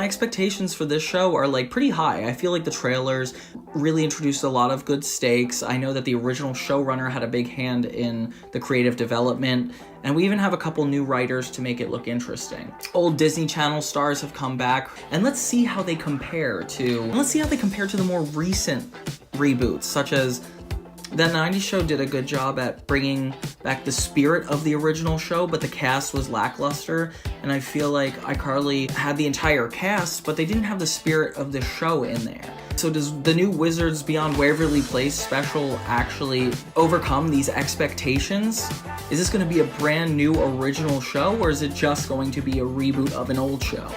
My expectations for this show are like pretty high. I feel like the trailers really introduced a lot of good stakes. I know that the original showrunner had a big hand in the creative development, and we even have a couple new writers to make it look interesting. Old Disney Channel stars have come back, and let's see how they compare to the more recent reboots, such as that 90s show did a good job at bringing back the spirit of the original show, but the cast was lackluster, and I feel like iCarly had the entire cast, but they didn't have the spirit of the show in there. So does the new Wizards Beyond Waverly Place special actually overcome these expectations? Is this going to be a brand new original show, or is it just going to be a reboot of an old show?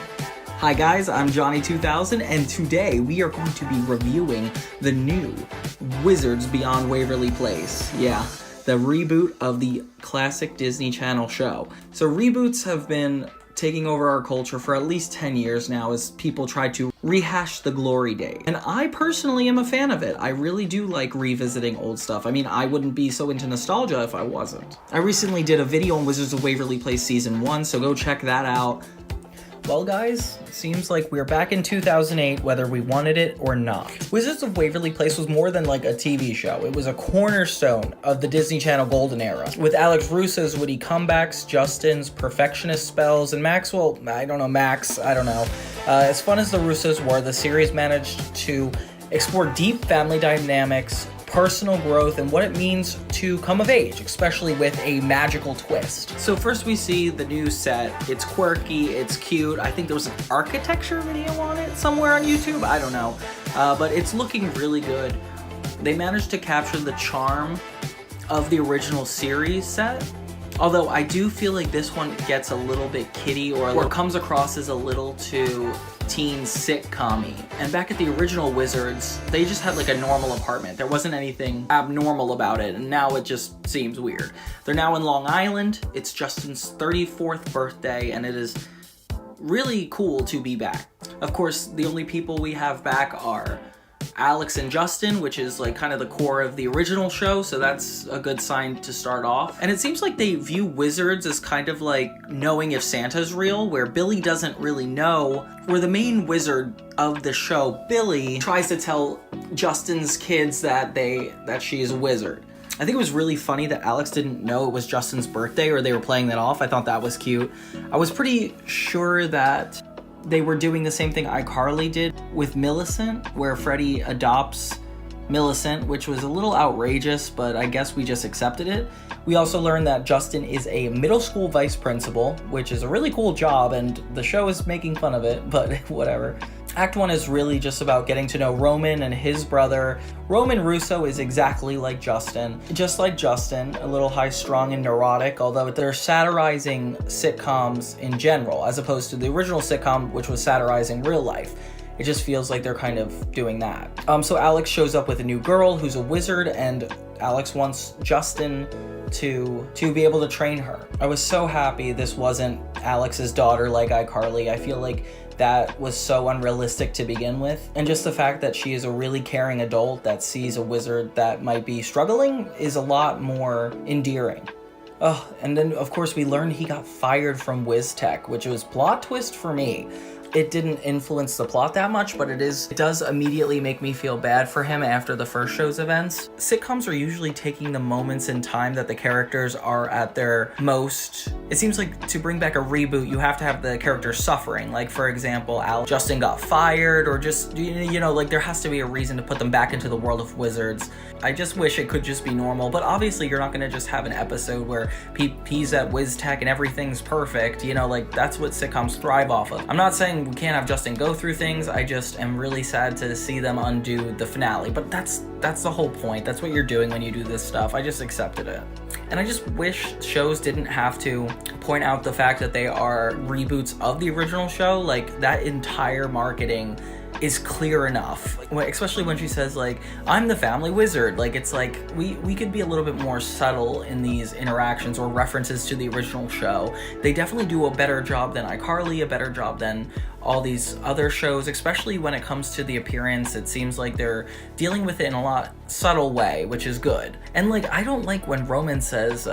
Hi guys, I'm Johnny2000, and today we are going to be reviewing the new Wizards Beyond Waverly Place. Yeah, the reboot of the classic Disney Channel show. So reboots have been taking over our culture for at least 10 years now as people try to rehash the glory days. And I personally am a fan of it. I really do like revisiting old stuff. I mean, I wouldn't be so into nostalgia if I wasn't. I recently did a video on Wizards of Waverly Place Season 1, so go check that out. Well guys, it seems like we're back in 2008 whether we wanted it or not. Wizards of Waverly Place was more than like a TV show. It was a cornerstone of the Disney Channel golden era. With Alex Russo's witty comebacks, Justin's perfectionist spells, and Max. As fun as the Russos were, the series managed to explore deep family dynamics, personal growth, and what it means to come of age, especially with a magical twist. So first we see the new set. It's quirky, it's cute. I think there was an architecture video on it somewhere on YouTube. I don't know. But it's looking really good. They managed to capture the charm of the original series set. Although I do feel like this one gets a little bit kiddie or comes across as a little too teen sitcom-y. And back at the original Wizards, they just had like a normal apartment. There wasn't anything abnormal about it, and now it just seems weird. They're now in Long Island. It's Justin's 34th birthday, and it is really cool to be back. Of course, the only people we have back are Alex and Justin, which is like kind of the core of the original show, so that's a good sign to start off. And it seems like they view Wizards as kind of like knowing if Santa's real, where Billy doesn't really know, where the main wizard of the show, Billy, tries to tell Justin's kids that she is a wizard. I think it was really funny that Alex didn't know it was Justin's birthday, or they were playing that off. I thought that was cute. I was pretty sure that they were doing the same thing iCarly did with Millicent, where Freddie adopts Millicent, which was a little outrageous, but I guess we just accepted it. We also learned that Justin is a middle school vice principal, which is a really cool job, and the show is making fun of it, but whatever. Act 1 is really just about getting to know Roman and his brother. Roman Russo is exactly like Justin. Just like Justin, a little high-strung and neurotic, although they're satirizing sitcoms in general, as opposed to the original sitcom, which was satirizing real life. It just feels like they're kind of doing that. So Alex shows up with a new girl who's a wizard, and Alex wants Justin to be able to train her. I was so happy this wasn't Alex's daughter like iCarly. I feel like that was so unrealistic to begin with. And just the fact that she is a really caring adult that sees a wizard that might be struggling is a lot more endearing. Oh, and then of course we learned he got fired from WizTech, which was plot twist for me. It didn't influence the plot that much, but it does immediately make me feel bad for him after the first show's events. Sitcoms are usually taking the moments in time that the characters are at their most. It seems like to bring back a reboot, you have to have the characters suffering. Like, for example, Justin got fired, or just, like there has to be a reason to put them back into the world of Wizards. I just wish it could just be normal, but obviously you're not gonna just have an episode where he's at WizTech and everything's perfect. Like that's what sitcoms thrive off of. I'm not saying we can't have Justin go through things. I just am really sad to see them undo the finale, but that's the whole point. That's what you're doing when you do this stuff. I just accepted it. And I just wish shows didn't have to point out the fact that they are reboots of the original show. Like, that entire marketing is clear enough, especially when she says like, I'm the family wizard. Like, it's like we could be a little bit more subtle in these interactions or references to the original show. They definitely do a better job than iCarly, a better job than all these other shows, especially when it comes to the appearance. It seems like they're dealing with it in a lot subtle way, which is good. And like, I don't like when Roman says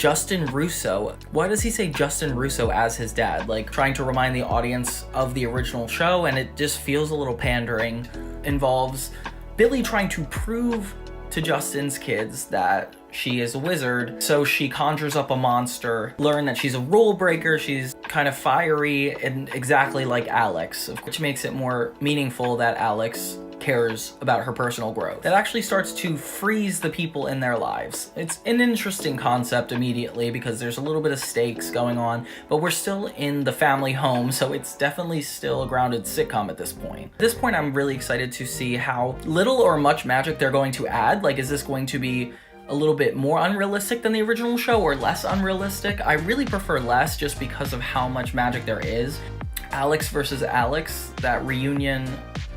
Justin Russo. Why does he say Justin Russo as his dad? Like, trying to remind the audience of the original show, and it just feels a little pandering. Involves Billy trying to prove to Justin's kids that she is a wizard, so she conjures up a monster, learn that she's a rule breaker, she's kind of fiery, and exactly like Alex, which makes it more meaningful that Alex cares about her personal growth. That actually starts to freeze the people in their lives. It's an interesting concept immediately because there's a little bit of stakes going on, but we're still in the family home, so it's definitely still a grounded sitcom at this point. At this point, I'm really excited to see how little or much magic they're going to add. Like, is this going to be a little bit more unrealistic than the original show or less unrealistic? I really prefer less just because of how much magic there is. Alex versus Alex, that reunion,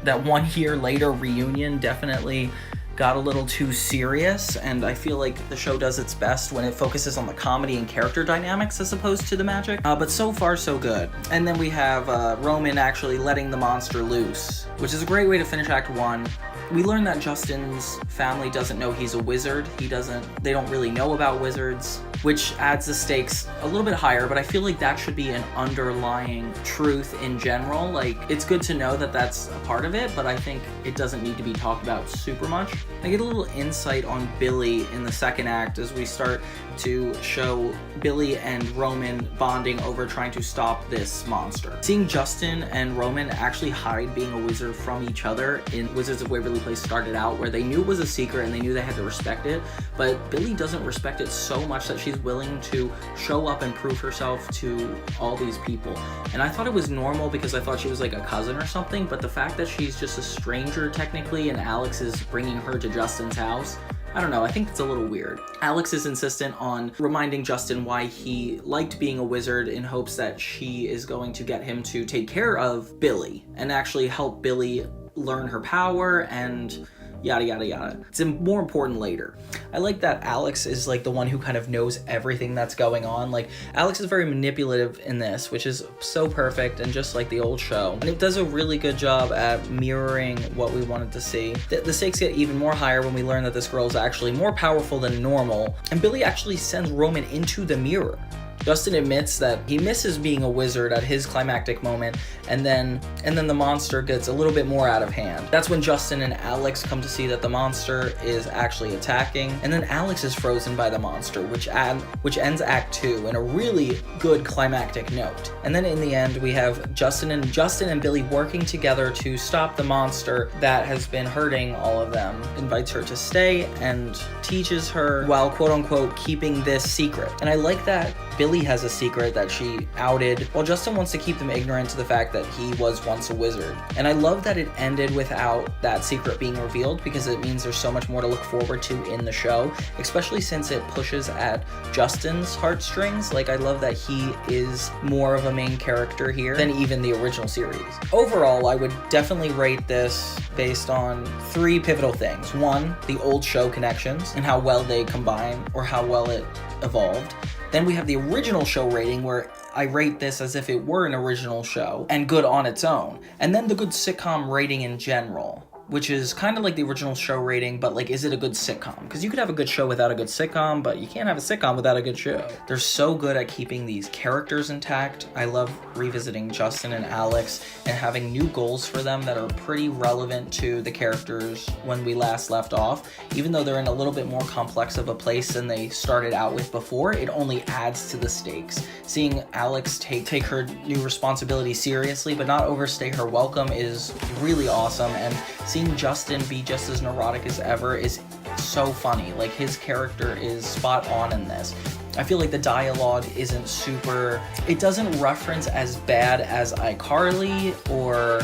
that 1 year later reunion definitely got a little too serious, and I feel like the show does its best when it focuses on the comedy and character dynamics as opposed to the magic, but so far so good. And then we have Roman actually letting the monster loose, which is a great way to finish Act 1. We learn that Justin's family doesn't know he's a wizard. They don't really know about wizards, which adds the stakes a little bit higher, but I feel like that should be an underlying truth in general. Like, it's good to know that that's a part of it, but I think it doesn't need to be talked about super much. I get a little insight on Billy in the second act as we start to show Billy and Roman bonding over trying to stop this monster. Seeing Justin and Roman actually hide being a wizard from each other in Wizards of Waverly Place started out where they knew it was a secret and they knew they had to respect it, but Billy doesn't respect it so much that she's willing to show up and prove herself to all these people. And I thought it was normal because I thought she was like a cousin or something, but the fact that she's just a stranger technically and Alex is bringing her to Justin's house, I don't know, I think it's a little weird. Alex is insistent on reminding Justin why he liked being a wizard in hopes that she is going to get him to take care of Billy and actually help Billy learn her power and yada yada yada. It's more important later. I like that Alex is like the one who kind of knows everything that's going on. Like, Alex is very manipulative in this, which is so perfect and just like the old show. And it does a really good job at mirroring what we wanted to see. The stakes get even more higher when we learn that this girl is actually more powerful than normal. And Billy actually sends Roman into the mirror. Justin admits that he misses being a wizard at his climactic moment, and then the monster gets a little bit more out of hand. That's when Justin and Alex come to see that the monster is actually attacking, and then Alex is frozen by the monster, which ends Act 2 in a really good climactic note. And then in the end, we have Justin and Billy working together to stop the monster that has been hurting all of them. Invites her to stay and teaches her while quote-unquote keeping this secret. And I like that Billy has a secret that she outed, while Justin wants to keep them ignorant to the fact that he was once a wizard. And I love that it ended without that secret being revealed, because it means there's so much more to look forward to in the show, especially since it pushes at Justin's heartstrings. Like, I love that he is more of a main character here than even the original series. Overall, I would definitely rate this based on 3 pivotal things. 1, the old show connections and how well they combine or how well it evolved. Then we have the original show rating, where I rate this as if it were an original show and good on its own. And then the good sitcom rating in general, which is kind of like the original show rating, but like, is it a good sitcom? Because you could have a good show without a good sitcom, but you can't have a sitcom without a good show. They're so good at keeping these characters intact. I love revisiting Justin and Alex and having new goals for them that are pretty relevant to the characters when we last left off. Even though they're in a little bit more complex of a place than they started out with before, it only adds to the stakes. Seeing Alex take her new responsibility seriously, but not overstay her welcome is really awesome. And seeing Justin be just as neurotic as ever is so funny. Like, his character is spot on in this. I feel like the dialogue isn't super, it doesn't reference as bad as iCarly or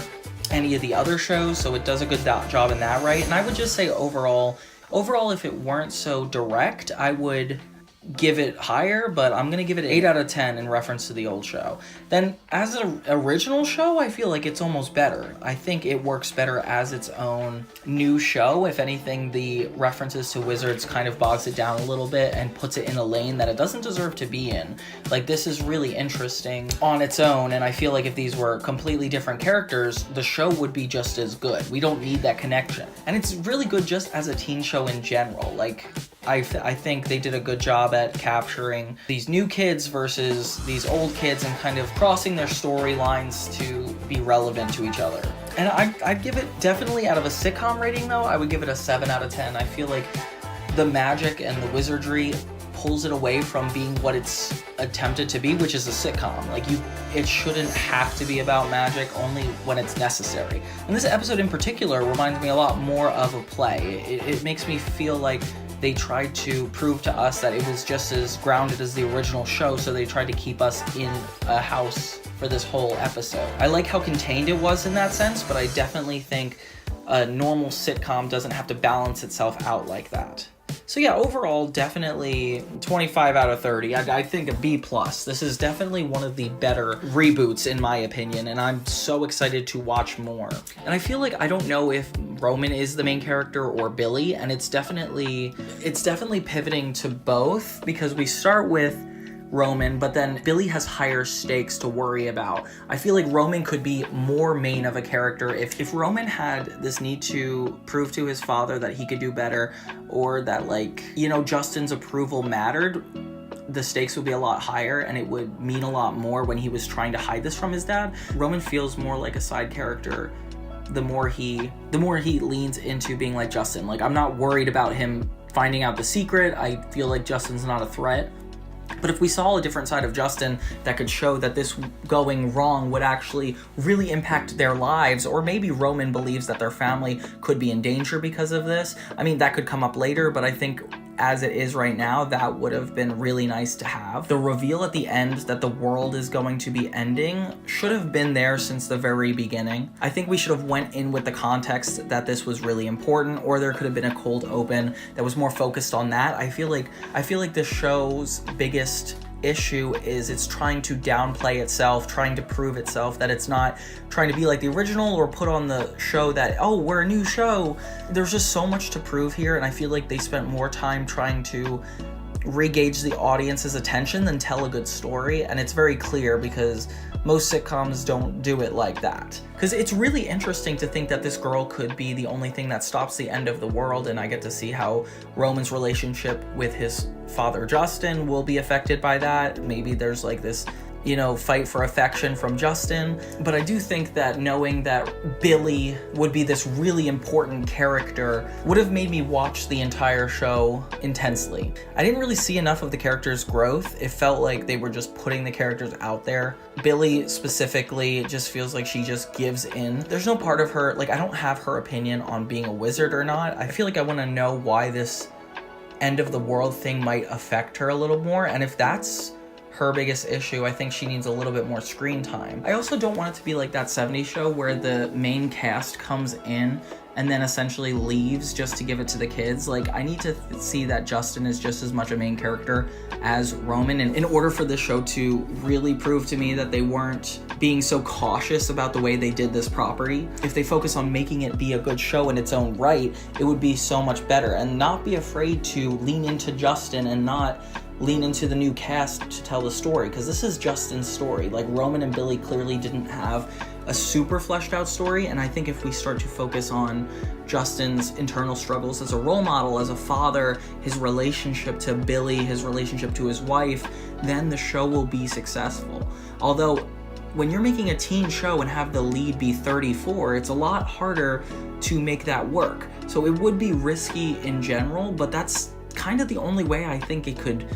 any of the other shows, so it does a good job in that, right? And I would just say overall, if it weren't so direct, I would give it higher, but I'm gonna give it 8 out of 10 in reference to the old show. Then as an original show, I feel like it's almost better. I think it works better as its own new show. If anything, the references to Wizards kind of bogs it down a little bit and puts it in a lane that it doesn't deserve to be in. Like, this is really interesting on its own, and I feel like if these were completely different characters, the show would be just as good. We don't need that connection. And it's really good just as a teen show in general. Like, I think they did a good job at capturing these new kids versus these old kids and kind of crossing their storylines to be relevant to each other. And I'd give it, definitely out of a sitcom rating though, I would give it a 7 out of 10. I feel like the magic and the wizardry pulls it away from being what it's attempted to be, which is a sitcom. Like, it shouldn't have to be about magic, only when it's necessary. And this episode in particular reminds me a lot more of a play. It makes me feel like they tried to prove to us that it was just as grounded as the original show, so they tried to keep us in a house for this whole episode. I like how contained it was in that sense, but I definitely think a normal sitcom doesn't have to balance itself out like that. So yeah, overall, definitely 25 out of 30. I think a B+. This is definitely one of the better reboots in my opinion, and I'm so excited to watch more. And I feel like I don't know if Roman is the main character or Billy, and it's definitely pivoting to both, because we start with Roman, but then Billy has higher stakes to worry about. I feel like Roman could be more main of a character if Roman had this need to prove to his father that he could do better, or that, like, you know, Justin's approval mattered. The stakes would be a lot higher, and it would mean a lot more when he was trying to hide this from his dad. Roman feels more like a side character the more he leans into being like Justin. Like, I'm not worried about him finding out the secret. I feel like Justin's not a threat. But if we saw a different side of Justin that could show that this going wrong would actually really impact their lives, or maybe Roman believes that their family could be in danger because of this. I mean, that could come up later, but I think as it is right now, that would have been really nice to have. The reveal at the end that the world is going to be ending should have been there since the very beginning. I think we should have went in with the context that this was really important, or there could have been a cold open that was more focused on that. I feel like this show's biggest issue is it's trying to downplay itself, trying to prove itself that it's not trying to be like the original, or put on the show that, oh, we're a new show. There's just so much to prove here, and I feel like they spent more time trying to re-gauge the audience's attention than tell a good story, and it's very clear because most sitcoms don't do it like that. Because it's really interesting to think that this girl could be the only thing that stops the end of the world, and I get to see how Roman's relationship with his father Justin will be affected by that. Maybe there's like this, you know, fight for affection from Justin. But I do think that knowing that Billy would be this really important character would have made me watch the entire show intensely. I didn't really see enough of the characters' growth. It felt like they were just putting the characters out there. Billy specifically, it just feels like she just gives in. There's no part of her, like, I don't have her opinion on being a wizard or not. I feel like I want to know why this end of the world thing might affect her a little more, and if that's her biggest issue, I think she needs a little bit more screen time. I also don't want it to be like that 70s show where the main cast comes in and then essentially leaves just to give it to the kids. Like, I need to see that Justin is just as much a main character as Roman, and in order for this show to really prove to me that they weren't being so cautious about the way they did this property, if they focus on making it be a good show in its own right, it would be so much better. And not be afraid to lean into Justin and not lean into the new cast to tell the story, because this is Justin's story. Like, Roman and Billy clearly didn't have a super fleshed out story, and I think if we start to focus on Justin's internal struggles as a role model, as a father, his relationship to Billy, his relationship to his wife, then the show will be successful. Although, when you're making a teen show and have the lead be 34, it's a lot harder to make that work. So it would be risky in general, but that's kind of the only way I think it could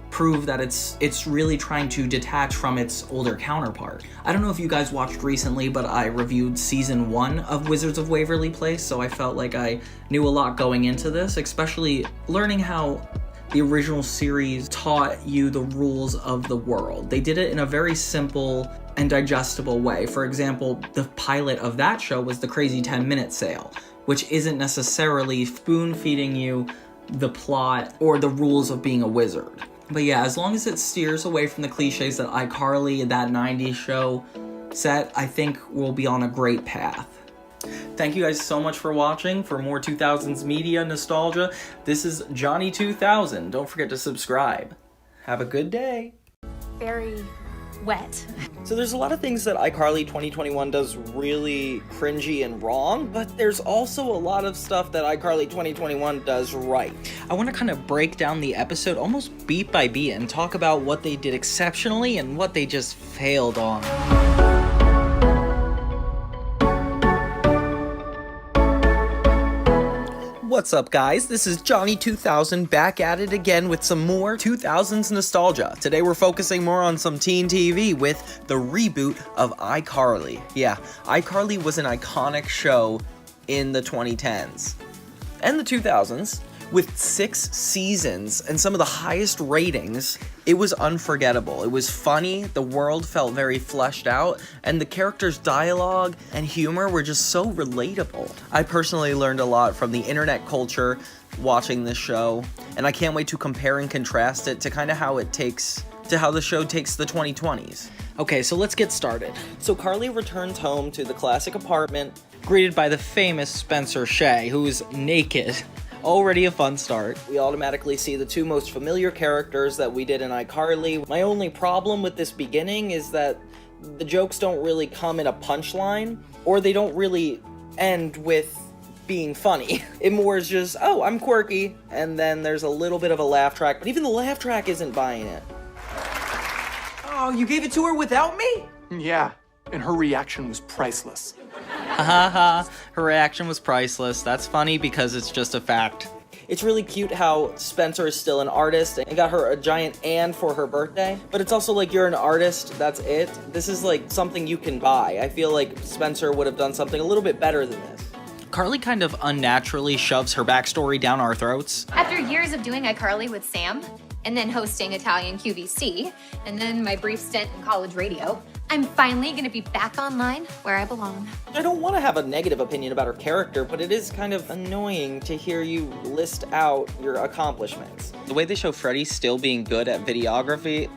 prove that it's really trying to detach from its older counterpart. I don't know if you guys watched recently, but I reviewed season 1 of Wizards of Waverly Place, so I felt like I knew a lot going into this, especially learning how the original series taught you the rules of the world. They did it in a very simple and digestible way. For example, the pilot of that show was the crazy 10-minute sale, which isn't necessarily spoon-feeding you the plot or the rules of being a wizard. But yeah, as long as it steers away from the cliches that iCarly and that 90s show set, I think we'll be on a great path. Thank you guys so much for watching. For more 2000s media nostalgia, this is Johnny 2000. Don't forget to subscribe. Have a good day. Very wet. So there's a lot of things that iCarly 2021 does really cringy and wrong, but there's also a lot of stuff that iCarly 2021 does right. I want to kind of break down the episode almost beat by beat and talk about what they did exceptionally and what they just failed on. What's up, guys? This is Johnny 2000 back at it again with some more 2000s nostalgia. Today we're focusing more on some teen TV with the reboot of iCarly. Yeah, iCarly was an iconic show in the 2010s and the 2000s. With 6 seasons and some of the highest ratings, it was unforgettable. It was funny, the world felt very fleshed out, and the characters' dialogue and humor were just so relatable. I personally learned a lot from the internet culture watching this show, and I can't wait to compare and contrast it to kind of how the show takes the 2020s. Okay, so let's get started. So Carly returns home to the classic apartment, greeted by the famous Spencer Shea, who's naked. Already a fun start. We automatically see the two most familiar characters that we did in iCarly. My only problem with this beginning is that the jokes don't really come in a punchline, or they don't really end with being funny. It more is just, oh, I'm quirky, and then there's a little bit of a laugh track, but even the laugh track isn't buying it. Oh, you gave it to her without me? Yeah, and her reaction was priceless. Haha, her reaction was priceless. That's funny because it's just a fact. It's really cute how Spencer is still an artist and got her a giant and for her birthday. But it's also like, you're an artist, that's it. This is like something you can buy. I feel like Spencer would have done something a little bit better than this. Carly kind of unnaturally shoves her backstory down our throats. After years of doing iCarly with Sam, and then hosting Italian QVC, and then my brief stint in college radio, I'm finally gonna be back online where I belong. I don't want to have a negative opinion about her character, but it is kind of annoying to hear you list out your accomplishments. The way they show Freddie still being good at videography,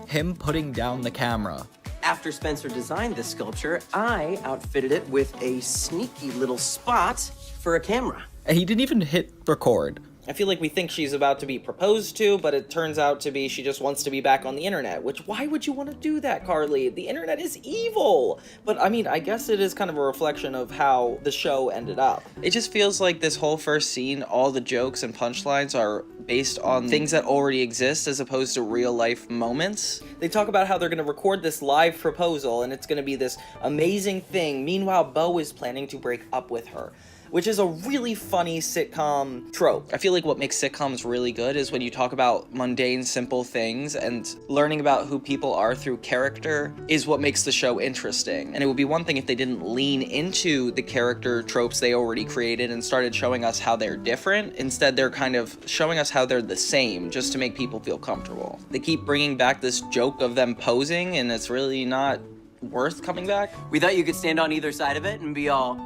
him putting down the camera. After Spencer designed this sculpture, I outfitted it with a sneaky little spot for a camera. And he didn't even hit record. I feel like we think she's about to be proposed to, but it turns out to be she just wants to be back on the internet, which, why would you want to do that, Carly? The internet is evil! But I mean, I guess it is kind of a reflection of how the show ended up. It just feels like this whole first scene, all the jokes and punchlines are based on things that already exist as opposed to real life moments. They talk about how they're going to record this live proposal and it's going to be this amazing thing. Meanwhile, Beau is planning to break up with her, which is a really funny sitcom trope. I feel like what makes sitcoms really good is when you talk about mundane, simple things, and learning about who people are through character is what makes the show interesting. And it would be one thing if they didn't lean into the character tropes they already created and started showing us how they're different. Instead, they're kind of showing us how they're the same just to make people feel comfortable. They keep bringing back this joke of them posing, and it's really not worth coming back. We thought you could stand on either side of it and be all...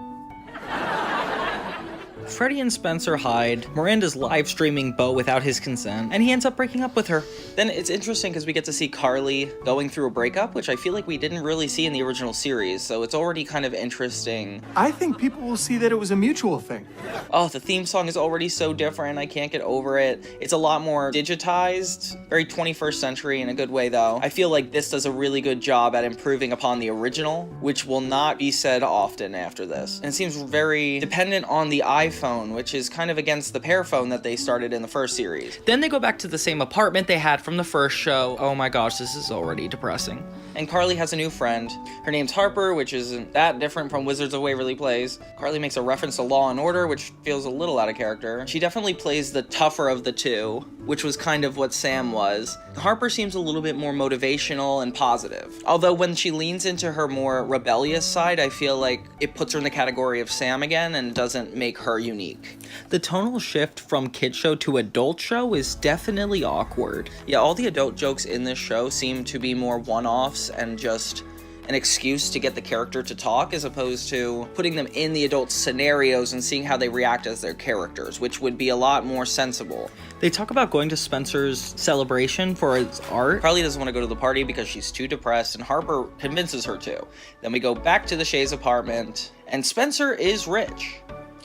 Freddie and Spencer hide. Miranda's live streaming Beau without his consent, and he ends up breaking up with her. Then it's interesting because we get to see Carly going through a breakup, which I feel like we didn't really see in the original series, so it's already kind of interesting. I think people will see that it was a mutual thing. Oh, the theme song is already so different. I can't get over it. It's a lot more digitized, very 21st century in a good way, though. I feel like this does a really good job at improving upon the original, which will not be said often after this. And it seems very dependent on the iPhone, which is kind of against the pear phone that they started in the first series. Then they go back to the same apartment they had from the first show. Oh my gosh, this is already depressing. And Carly has a new friend. Her name's Harper, which isn't that different from Wizards of Waverly Place. Carly makes a reference to Law and Order, which feels a little out of character. She definitely plays the tougher of the two, which was kind of what Sam was. Harper seems a little bit more motivational and positive. Although when she leans into her more rebellious side, I feel like it puts her in the category of Sam again and doesn't make her unique. The tonal shift from kid show to adult show is definitely awkward. Yeah, all the adult jokes in this show seem to be more one-offs and just an excuse to get the character to talk, as opposed to putting them in the adult scenarios and seeing how they react as their characters, which would be a lot more sensible. They talk about going to Spencer's celebration for his art. Carly doesn't want to go to the party because she's too depressed, and Harper convinces her to. Then we go back to the Shays' apartment, and Spencer is rich.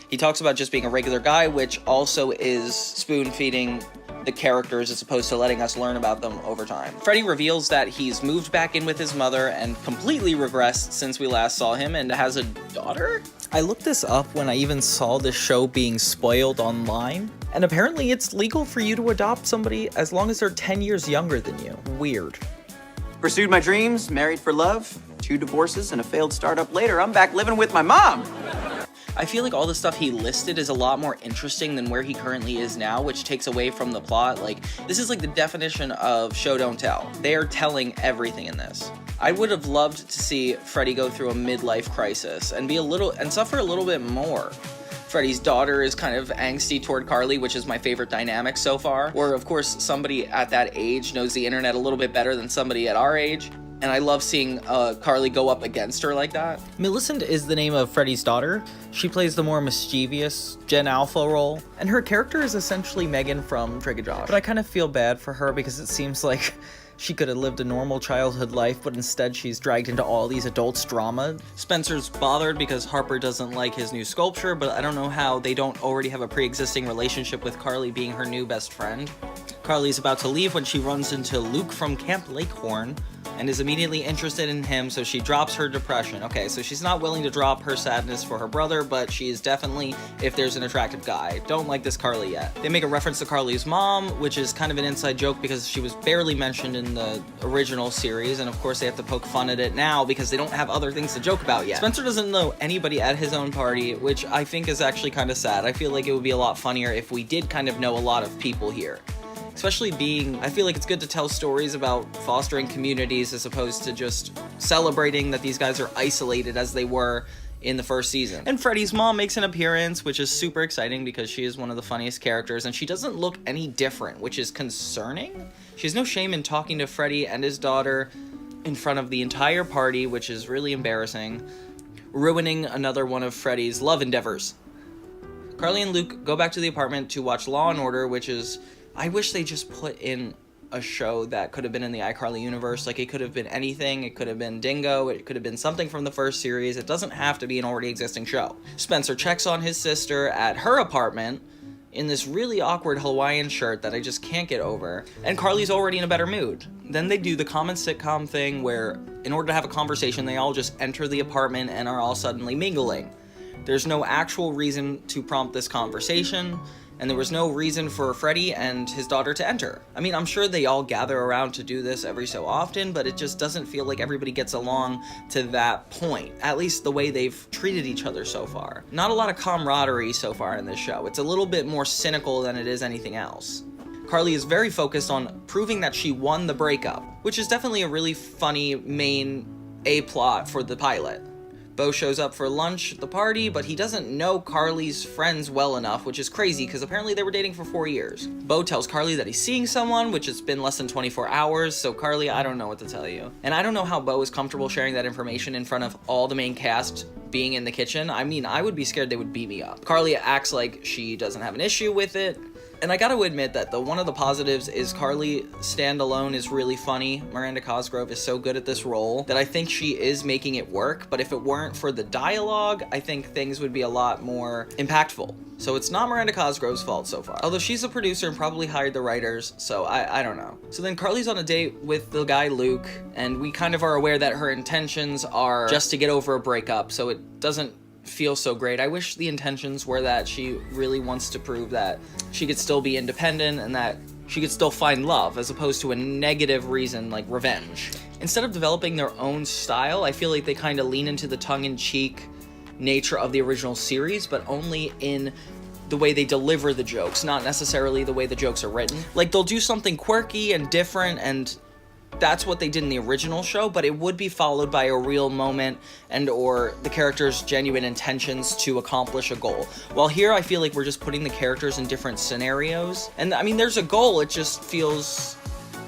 He talks about just being a regular guy, which also is spoon-feeding the characters as opposed to letting us learn about them over time. Freddie reveals that he's moved back in with his mother and completely regressed since we last saw him and has a daughter? I looked this up when I even saw the show being spoiled online, and apparently it's legal for you to adopt somebody as long as they're 10 years younger than you. Weird. Pursued my dreams, married for love, 2 divorces, and a failed startup later, I'm back living with my mom. I feel like all the stuff he listed is a lot more interesting than where he currently is now, which takes away from the plot. Like, this is like the definition of show don't tell. They are telling everything in this. I would have loved to see Freddie go through a midlife crisis and suffer a little bit more. Freddie's daughter is kind of angsty toward Carly, which is my favorite dynamic so far. Or, of course, somebody at that age knows the internet a little bit better than somebody at our age. And I love seeing Carly go up against her like that. Millicent is the name of Freddie's daughter. She plays the more mischievous Gen Alpha role. And her character is essentially Megan from Drake and Josh. But I kind of feel bad for her because it seems like she could have lived a normal childhood life, but instead she's dragged into all these adults' drama. Spencer's bothered because Harper doesn't like his new sculpture, but I don't know how they don't already have a pre-existing relationship with Carly being her new best friend. Carly's about to leave when she runs into Luke from Camp Lakehorn and is immediately interested in him, so she drops her depression. Okay, so she's not willing to drop her sadness for her brother, but she is definitely, if there's an attractive guy. Don't like this Carly yet. They make a reference to Carly's mom, which is kind of an inside joke because she was barely mentioned in the original series, and of course they have to poke fun at it now because they don't have other things to joke about yet. Spencer doesn't know anybody at his own party, which I think is actually kind of sad. I feel like it would be a lot funnier if we did kind of know a lot of people here. Especially I feel like it's good to tell stories about fostering communities as opposed to just celebrating that these guys are isolated as they were in the first season. And Freddie's mom makes an appearance, which is super exciting because she is one of the funniest characters, and she doesn't look any different, which is concerning. She has no shame in talking to Freddie and his daughter in front of the entire party, which is really embarrassing, ruining another one of Freddie's love endeavors. Carly and Luke go back to the apartment to watch Law & Order, which is... I wish they just put in a show that could have been in the iCarly universe. Like, it could have been anything. It could have been Dingo. It could have been something from the first series. It doesn't have to be an already existing show. Spencer checks on his sister at her apartment in this really awkward Hawaiian shirt that I just can't get over. And Carly's already in a better mood. Then they do the common sitcom thing where, in order to have a conversation, they all just enter the apartment and are all suddenly mingling. There's no actual reason to prompt this conversation, and there was no reason for Freddie and his daughter to enter. I mean, I'm sure they all gather around to do this every so often, but it just doesn't feel like everybody gets along to that point, at least the way they've treated each other so far. Not a lot of camaraderie so far in this show. It's a little bit more cynical than it is anything else. Carly is very focused on proving that she won the breakup, which is definitely a really funny main A-plot for the pilot. Bo shows up for lunch at the party, but he doesn't know Carly's friends well enough, which is crazy because apparently they were dating for 4 years. Bo tells Carly that he's seeing someone, which has been less than 24 hours, so Carly, I don't know what to tell you. And I don't know how Bo is comfortable sharing that information in front of all the main cast being in the kitchen. I mean, I would be scared they would beat me up. Carly acts like she doesn't have an issue with it. And I gotta admit that one of the positives is Carly standalone is really funny. Miranda Cosgrove is so good at this role that I think she is making it work, but if it weren't for the dialogue, I think things would be a lot more impactful. So it's not Miranda Cosgrove's fault so far. Although she's a producer and probably hired the writers, so I don't know. So then Carly's on a date with the guy Luke, and we kind of are aware that her intentions are just to get over a breakup, so it doesn't feel so great. I wish the intentions were that she really wants to prove that she could still be independent and that she could still find love, as opposed to a negative reason like revenge. Instead of developing their own style, I feel like they kind of lean into the tongue-in-cheek nature of the original series, but only in the way they deliver the jokes, not necessarily the way the jokes are written. Like, they'll do something quirky and different, and that's what they did in the original show, but it would be followed by a real moment and or the characters' genuine intentions to accomplish a goal. While here, I feel like we're just putting the characters in different scenarios. And I mean, there's a goal, it just feels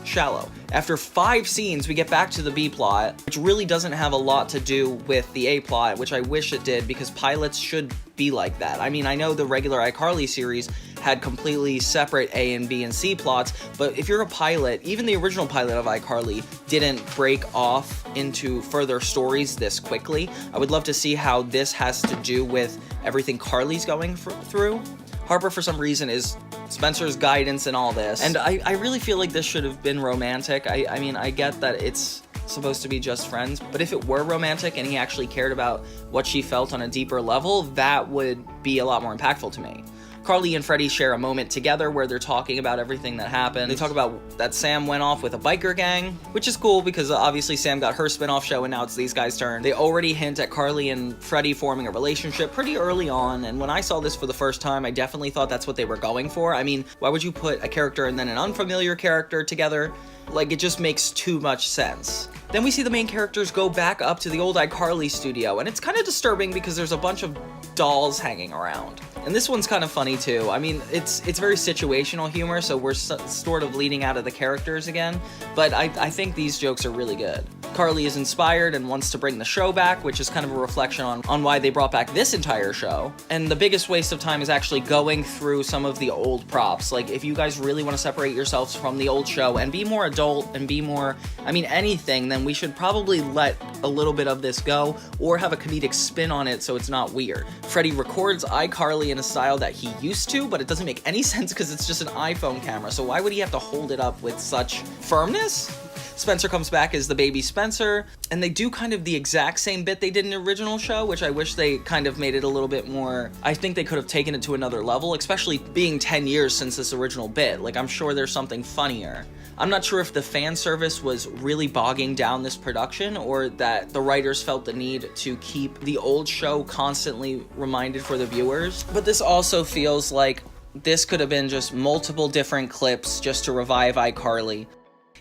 shallow. After 5 scenes, we get back to the B-plot, which really doesn't have a lot to do with the A-plot, which I wish it did, because pilots should be like that. I mean, I know the regular iCarly series had completely separate A and B and C plots, but if you're a pilot, even the original pilot of iCarly didn't break off into further stories this quickly. I would love to see how this has to do with everything Carly's going through. Harper, for some reason, is Spencer's guidance and all this. And I really feel like this should have been romantic. I mean, I get that it's supposed to be just friends, but if it were romantic and he actually cared about what she felt on a deeper level, that would be a lot more impactful to me. Carly and Freddie share a moment together where they're talking about everything that happened. They talk about that Sam went off with a biker gang, which is cool because obviously Sam got her spin-off show and now it's these guys' turn. They already hint at Carly and Freddie forming a relationship pretty early on, and when I saw this for the first time, I definitely thought that's what they were going for. I mean, why would you put a character and then an unfamiliar character together? Like, it just makes too much sense. Then we see the main characters go back up to the old iCarly studio, and it's kind of disturbing because there's a bunch of dolls hanging around. And this one's kind of funny too. I mean, it's very situational humor, so we're sort of leading out of the characters again, but I think these jokes are really good. Carly is inspired and wants to bring the show back, which is kind of a reflection on why they brought back this entire show. And the biggest waste of time is actually going through some of the old props. Like, if you guys really want to separate yourselves from the old show and be more adult and be more, I mean, anything, then we should probably let a little bit of this go or have a comedic spin on it so it's not weird. Freddie records iCarly in a style that he used to, but it doesn't make any sense because it's just an iPhone camera, so why would he have to hold it up with such firmness? Spencer comes back as the baby Spencer, and they do kind of the exact same bit they did in the original show, which I wish they kind of made it a little bit more. I think they could have taken it to another level, especially being 10 years since this original bit. Like, I'm sure there's something funnier. I'm not sure if the fan service was really bogging down this production or that the writers felt the need to keep the old show constantly reminded for the viewers, but this also feels like this could have been just multiple different clips just to revive iCarly.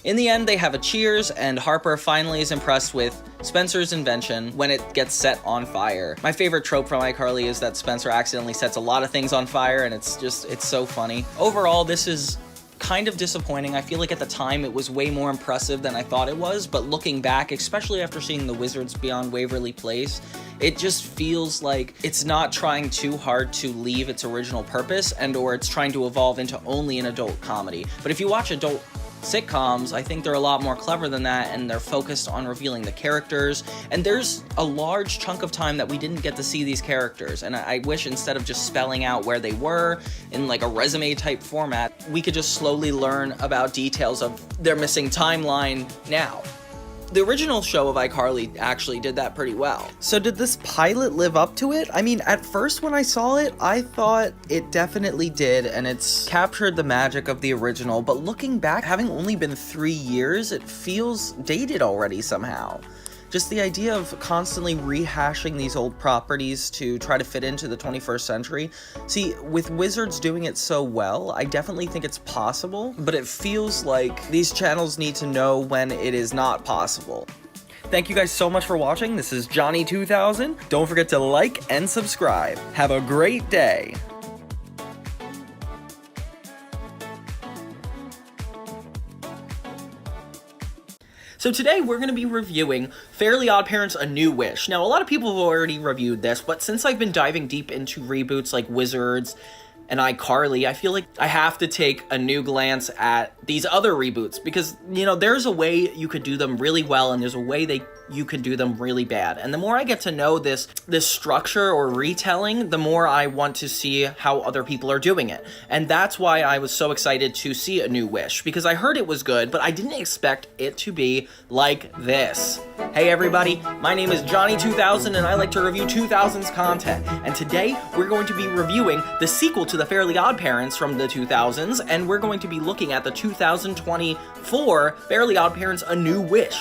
In the end, they have a cheers, and Harper finally is impressed with Spencer's invention when it gets set on fire. My favorite trope from iCarly is that Spencer accidentally sets a lot of things on fire, and it's so funny. Overall, this is kind of disappointing. I feel like at the time it was way more impressive than I thought it was, but looking back, especially after seeing the Wizards Beyond Waverly Place, it just feels like it's not trying too hard to leave its original purpose or it's trying to evolve into only an adult comedy. But if you watch adult sitcoms, I think they're a lot more clever than that, and they're focused on revealing the characters, and there's a large chunk of time that we didn't get to see these characters, and I wish instead of just spelling out where they were in like a resume type format, we could just slowly learn about details of their missing timeline now. The original show of iCarly actually did that pretty well. So did this pilot live up to it? I mean, at first when I saw it, I thought it definitely did, and it's captured the magic of the original, but looking back, having only been 3 years, it feels dated already somehow. Just the idea of constantly rehashing these old properties to try to fit into the 21st century. See, with Wizards doing it so well, I definitely think it's possible, but it feels like these channels need to know when it is not possible. Thank you guys so much for watching. This is Johnny2000. Don't forget to like and subscribe. Have a great day. So today we're going to be reviewing Fairly OddParents: A New Wish. Now, a lot of people have already reviewed this, but since I've been diving deep into reboots like Wizards and iCarly, I feel like I have to take a new glance at these other reboots because, you know, there's a way you could do them really well and there's a way you could do them really bad. And the more I get to know this structure or retelling, the more I want to see how other people are doing it. And that's why I was so excited to see A New Wish, because I heard it was good, but I didn't expect it to be like this. Hey everybody, my name is Johnny2000 and I like to review 2000s content. And today we're going to be reviewing the sequel to the Fairly OddParents from the 2000s, and we're going to be looking at the 2024 Fairly OddParents: A New Wish.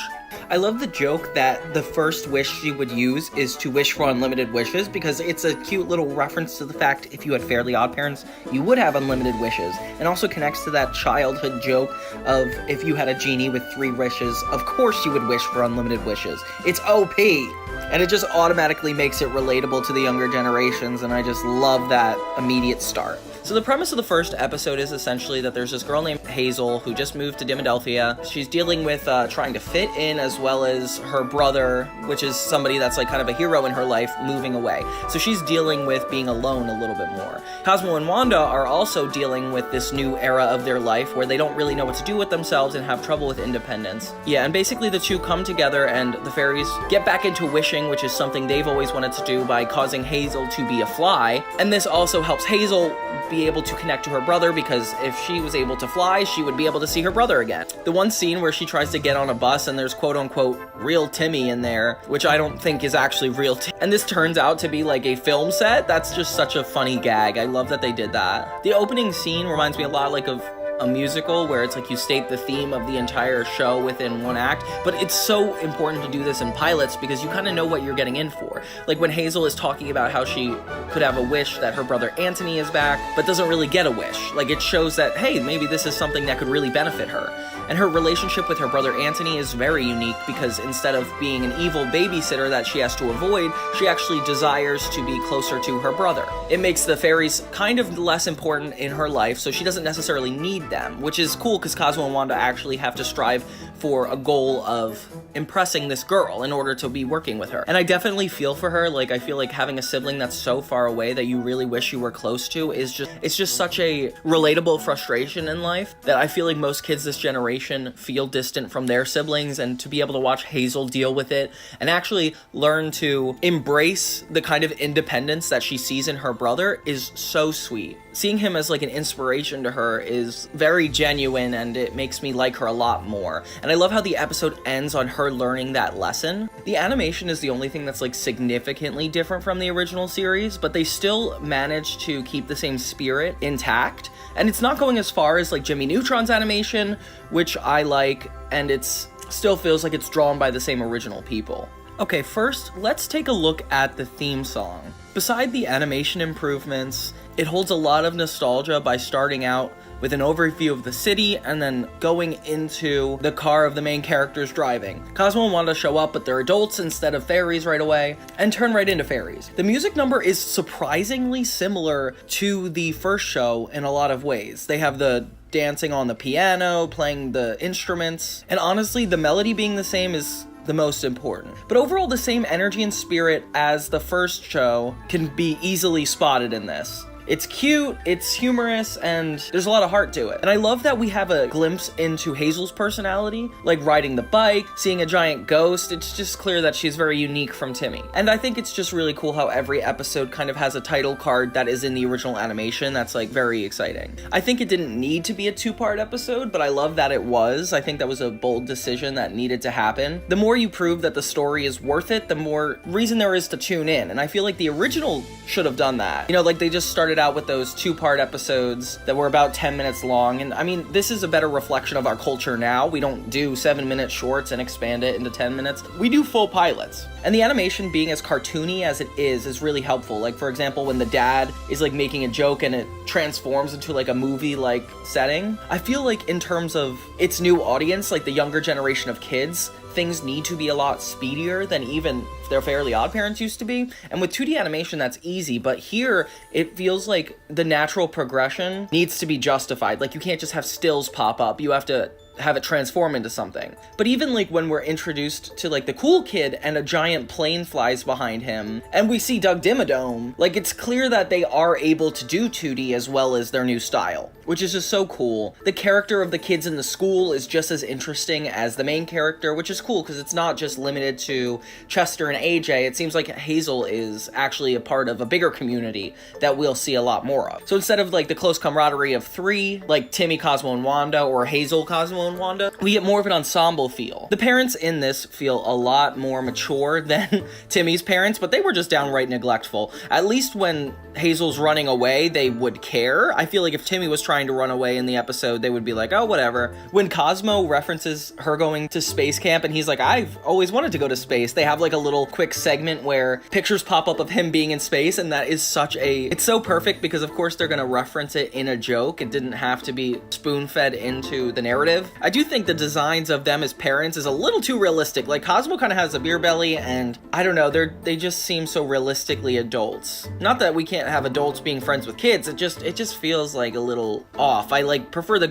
I love the joke that the first wish she would use is to wish for unlimited wishes, because it's a cute little reference to the fact if you had Fairly OddParents, you would have unlimited wishes, and also connects to that childhood joke of if you had a genie with 3 wishes, of course you would wish for unlimited wishes. It's OP! And it just automatically makes it relatable to the younger generations, and I just love that immediate start. So the premise of the first episode is essentially that there's this girl named Hazel who just moved to Dimmodelphia. She's dealing with trying to fit in, as well as her brother, which is somebody that's like kind of a hero in her life, moving away. So she's dealing with being alone a little bit more. Cosmo and Wanda are also dealing with this new era of their life where they don't really know what to do with themselves and have trouble with independence. Yeah, and basically the two come together and the fairies get back into wishing, which is something they've always wanted to do, by causing Hazel to be a fly. And this also helps Hazel be able to connect to her brother, because if she was able to fly, she would be able to see her brother again. The one scene where she tries to get on a bus and there's quote-unquote real Timmy in there, which I don't think is actually real and this turns out to be like a film set, that's just such a funny gag. I love that they did that. The opening scene reminds me a lot like of a musical, where it's like you state the theme of the entire show within one act, but it's so important to do this in pilots because you kind of know what you're getting in for. Like when Hazel is talking about how she could have a wish that her brother Anthony is back, but doesn't really get a wish. Like it shows that, hey, maybe this is something that could really benefit her. And her relationship with her brother Anthony is very unique because instead of being an evil babysitter that she has to avoid, she actually desires to be closer to her brother. It makes the fairies kind of less important in her life, so she doesn't necessarily need them, which is cool because Cosmo and Wanda actually have to strive for a goal of impressing this girl in order to be working with her. And I definitely feel for her. Like, I feel like having a sibling that's so far away that you really wish you were close to is just such a relatable frustration in life that I feel like most kids this generation feel distant from their siblings, and to be able to watch Hazel deal with it and actually learn to embrace the kind of independence that she sees in her brother is so sweet. Seeing him as like an inspiration to her is very genuine, and it makes me like her a lot more. And I love how the episode ends on her learning that lesson. The animation is the only thing that's like significantly different from the original series, but they still managed to keep the same spirit intact. And it's not going as far as like Jimmy Neutron's animation, which I like, and it's still feels like it's drawn by the same original people. Okay, first, let's take a look at the theme song. Beside the animation improvements, it holds a lot of nostalgia by starting out with an overview of the city and then going into the car of the main characters driving. Cosmo and Wanda show up, but they're adults instead of fairies right away, and turn right into fairies. The music number is surprisingly similar to the first show in a lot of ways. They have the dancing on the piano, playing the instruments, and honestly, the melody being the same is the most important. But overall, the same energy and spirit as the first show can be easily spotted in this. It's cute, it's humorous, and there's a lot of heart to it. And I love that we have a glimpse into Hazel's personality, like riding the bike, seeing a giant ghost. It's just clear that she's very unique from Timmy. And I think it's just really cool how every episode kind of has a title card that is in the original animation. That's like very exciting. I think it didn't need to be a two-part episode, but I love that it was. I think that was a bold decision that needed to happen. The more you prove that the story is worth it, the more reason there is to tune in. And I feel like the original should have done that. You know, like they just started out with those two-part episodes that were about 10 minutes long, and I mean, this is a better reflection of our culture now. We don't do 7-minute shorts and expand it into 10 minutes. We do full pilots. And the animation being as cartoony as it is really helpful. Like, for example, when the dad is like making a joke and it transforms into like a movie-like setting. I feel like in terms of its new audience, like the younger generation of kids, things need to be a lot speedier than even their Fairly OddParents used to be. And with 2D animation, that's easy, but here it feels like the natural progression needs to be justified. Like, you can't just have stills pop up. You have to have it transform into something. But even like when we're introduced to like the cool kid and a giant plane flies behind him and we see Doug Dimmadome, like it's clear that they are able to do 2D as well as their new style, which is just so cool. The character of the kids in the school is just as interesting as the main character, which is cool because it's not just limited to Chester and AJ. It seems like Hazel is actually a part of a bigger community that we'll see a lot more of. So instead of like the close camaraderie of 3, like Timmy, Cosmo, and Wanda, or Hazel, Cosmo, and Wanda, we get more of an ensemble feel. The parents in this feel a lot more mature than Timmy's parents, but they were just downright neglectful. At least when Hazel's running away, they would care. I feel like if Timmy was trying to run away in the episode, they would be like, oh, whatever. When Cosmo references her going to space camp and he's like, I've always wanted to go to space, they have like a little quick segment where pictures pop up of him being in space, and that is it's so perfect because of course they're gonna reference it in a joke. It didn't have to be spoon-fed into the narrative. I do think the designs of them as parents is a little too realistic. Like, Cosmo kind of has a beer belly, and I don't know, they just seem so realistically adults. Not that we can't have adults being friends with kids, it just feels like a little off. I like prefer the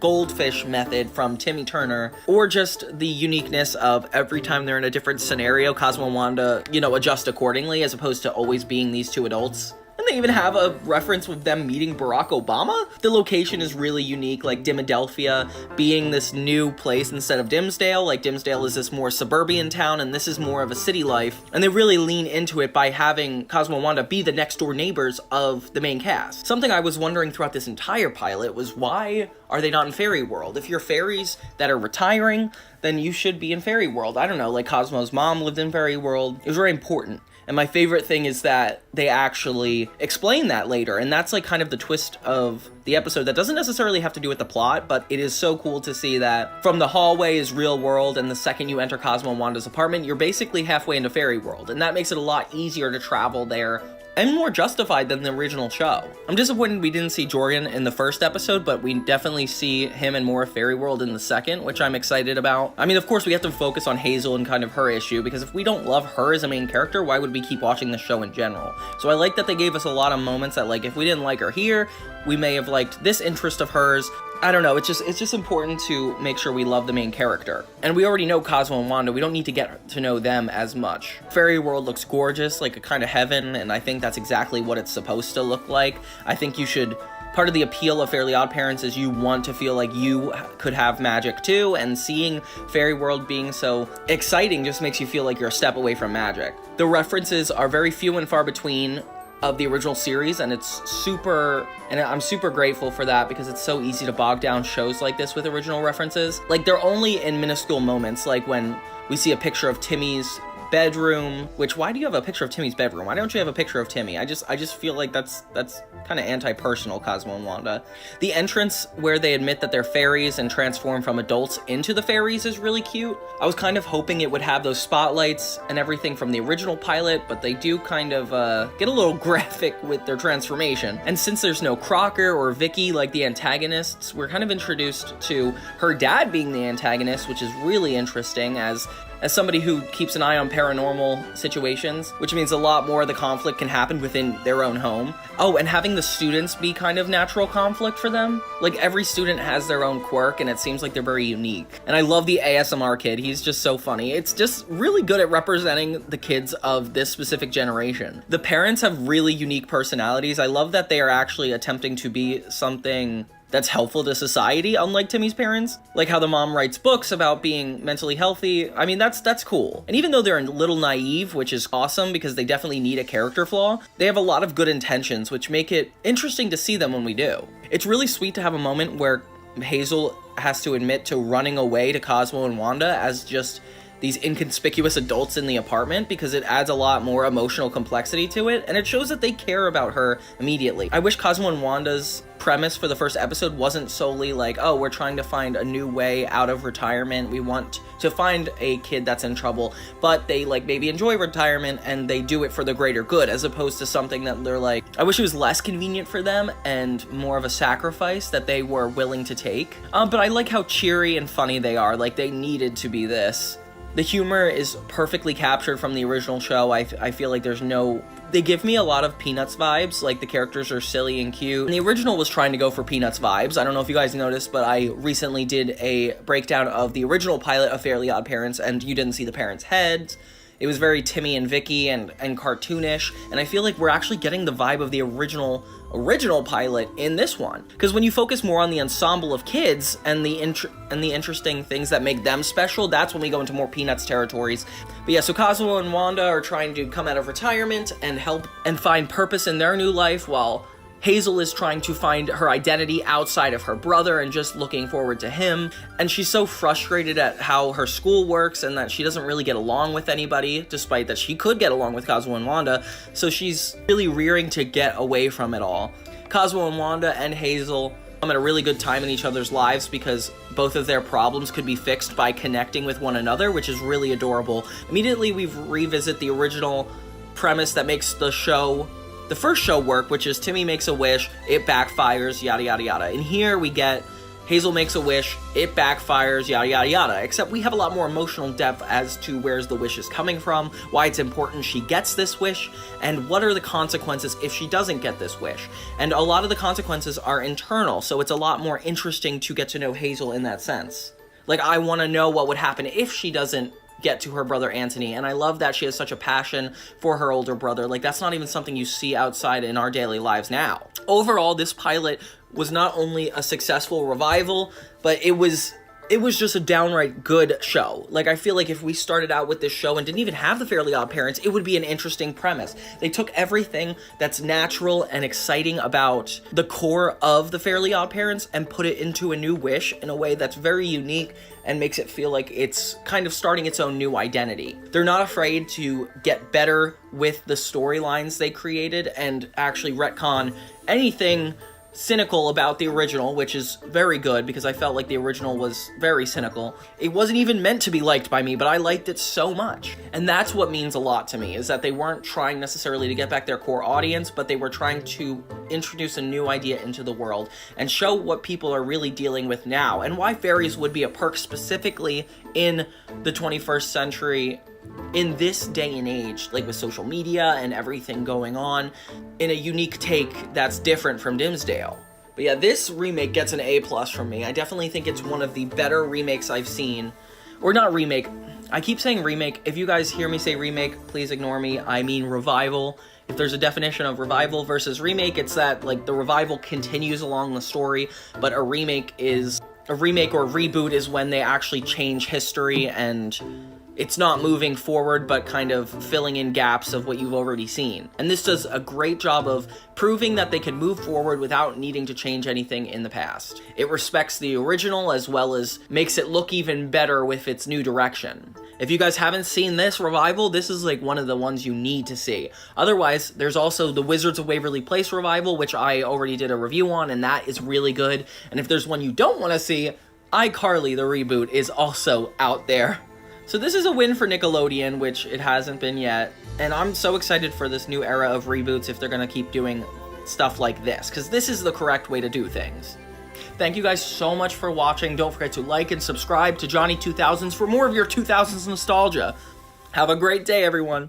goldfish method from Timmy Turner, or just the uniqueness of every time they're in a different scenario, Cosmo and Wanda, you know, adjust accordingly as opposed to always being these two adults. And they even have a reference with them meeting Barack Obama? The location is really unique, like Dimmodelphia being this new place instead of Dimsdale. Like Dimsdale is this more suburban town, and this is more of a city life. And they really lean into it by having Cosmo and Wanda be the next door neighbors of the main cast. Something I was wondering throughout this entire pilot was, why are they not in Fairy World? If you're fairies that are retiring, then you should be in Fairy World. I don't know, like Cosmo's mom lived in Fairy World. It was very important. And my favorite thing is that they actually explain that later, and that's like kind of the twist of the episode that doesn't necessarily have to do with the plot, but it is so cool to see that from the hallway is real world, and the second you enter Cosmo and Wanda's apartment, you're basically halfway into Fairy World, and that makes it a lot easier to travel there and more justified than the original show. I'm disappointed we didn't see Jorian in the first episode, but we definitely see him in more of Fairy World in the second, which I'm excited about. I mean, of course, we have to focus on Hazel and kind of her issue, because if we don't love her as a main character, why would we keep watching the show in general? So I like that they gave us a lot of moments that, like, if we didn't like her here, we may have liked this interest of hers. I don't know, it's just important to make sure we love the main character. And we already know Cosmo and Wanda, we don't need to get to know them as much. Fairy World looks gorgeous, like a kind of heaven, and I think that's exactly what it's supposed to look like. I think you should, part of the appeal of Fairly OddParents is you want to feel like you could have magic too, and seeing Fairy World being so exciting just makes you feel like you're a step away from magic. The references are very few and far between of the original series, and I'm super grateful for that, because it's so easy to bog down shows like this with original references. Like, they're only in minuscule moments, like when we see a picture of Timmy's bedroom, which, why do you have a picture of Timmy's bedroom? Why don't you have a picture of Timmy? I just feel like that's kind of anti-personal, Cosmo and Wanda. The entrance where they admit that they're fairies and transform from adults into the fairies is really cute. I was kind of hoping it would have those spotlights and everything from the original pilot, but they do kind of get a little graphic with their transformation. And since there's no Crocker or Vicky like the antagonists, we're kind of introduced to her dad being the antagonist, which is really interesting as somebody who keeps an eye on paranormal situations, which means a lot more of the conflict can happen within their own home. Oh, and having the students be kind of natural conflict for them. Like, every student has their own quirk, and it seems like they're very unique. And I love the ASMR kid. He's just so funny. It's just really good at representing the kids of this specific generation. The parents have really unique personalities. I love that they are actually attempting to be something that's helpful to society, unlike Timmy's parents. Like how the mom writes books about being mentally healthy. I mean, that's cool. And even though they're a little naive, which is awesome because they definitely need a character flaw, they have a lot of good intentions, which make it interesting to see them when we do. It's really sweet to have a moment where Hazel has to admit to running away to Cosmo and Wanda as just these inconspicuous adults in the apartment, because it adds a lot more emotional complexity to it, and it shows that they care about her immediately. I wish Cosmo and Wanda's premise for the first episode wasn't solely like, oh, we're trying to find a new way out of retirement, we want to find a kid that's in trouble, but they like maybe enjoy retirement and they do it for the greater good, as opposed to something that they're like, I wish it was less convenient for them and more of a sacrifice that they were willing to take. But I like how cheery and funny they are, like they needed to be this. The humor is perfectly captured from the original show. I feel like they give me a lot of Peanuts vibes, like the characters are silly and cute. And the original was trying to go for Peanuts vibes. I don't know if you guys noticed, but I recently did a breakdown of the original pilot of Fairly OddParents, and you didn't see the parents' heads. It was very Timmy and Vicky and cartoonish, and I feel like we're actually getting the vibe of the original pilot in this one. Because when you focus more on the ensemble of kids and the interesting things that make them special, that's when we go into more Peanuts territories. But yeah, so Cosmo and Wanda are trying to come out of retirement and help and find purpose in their new life, while Hazel is trying to find her identity outside of her brother and just looking forward to him. And she's so frustrated at how her school works and that she doesn't really get along with anybody, despite that she could get along with Cosmo and Wanda. So she's really rearing to get away from it all. Cosmo and Wanda and Hazel come at a really good time in each other's lives, because both of their problems could be fixed by connecting with one another, which is really adorable. Immediately we revisit the original premise that makes the first show work, which is Timmy makes a wish, it backfires, yada yada yada. And here we get Hazel makes a wish, it backfires, yada yada yada. Except we have a lot more emotional depth as to where's the wish is coming from, why it's important she gets this wish, and what are the consequences if she doesn't get this wish. And a lot of the consequences are internal, so it's a lot more interesting to get to know Hazel in that sense. Like, I want to know what would happen if she doesn't get to her brother Anthony, and I love that she has such a passion for her older brother. Like, that's not even something you see outside in our daily lives now. Overall, this pilot was not only a successful revival, but it was just a downright good show. Like, I feel like if we started out with this show and didn't even have the Fairly OddParents, it would be an interesting premise. They took everything that's natural and exciting about the core of the Fairly OddParents and put it into a new Wish in a way that's very unique and makes it feel like it's kind of starting its own new identity. They're not afraid to get better with the storylines they created and actually retcon anything cynical about the original, which is very good because I felt like the original was very cynical. It wasn't even meant to be liked by me, but I liked it so much. And that's what means a lot to me, is that they weren't trying necessarily to get back their core audience, but they were trying to introduce a new idea into the world and show what people are really dealing with now and why fairies would be a perk specifically in the 21st century, in this day and age, like with social media and everything going on, in a unique take that's different from Dimsdale. But yeah, this remake gets an A+ from me. I definitely think it's one of the better remakes I've seen. Or not remake. I keep saying remake. If you guys hear me say remake, please ignore me. I mean revival. If there's a definition of revival versus remake, it's that, like, the revival continues along the story, but a remake or reboot is when they actually change history and it's not moving forward, but kind of filling in gaps of what you've already seen. And this does a great job of proving that they can move forward without needing to change anything in the past. It respects the original as well as makes it look even better with its new direction. If you guys haven't seen this revival, this is like one of the ones you need to see. Otherwise, there's also the Wizards of Waverly Place revival, which I already did a review on, and that is really good. And if there's one you don't want to see, iCarly, the reboot, is also out there. So this is a win for Nickelodeon, which it hasn't been yet, and I'm so excited for this new era of reboots if they're going to keep doing stuff like this, because this is the correct way to do things. Thank you guys so much for watching. Don't forget to like and subscribe to Johnny 2000s for more of your 2000s nostalgia. Have a great day, everyone.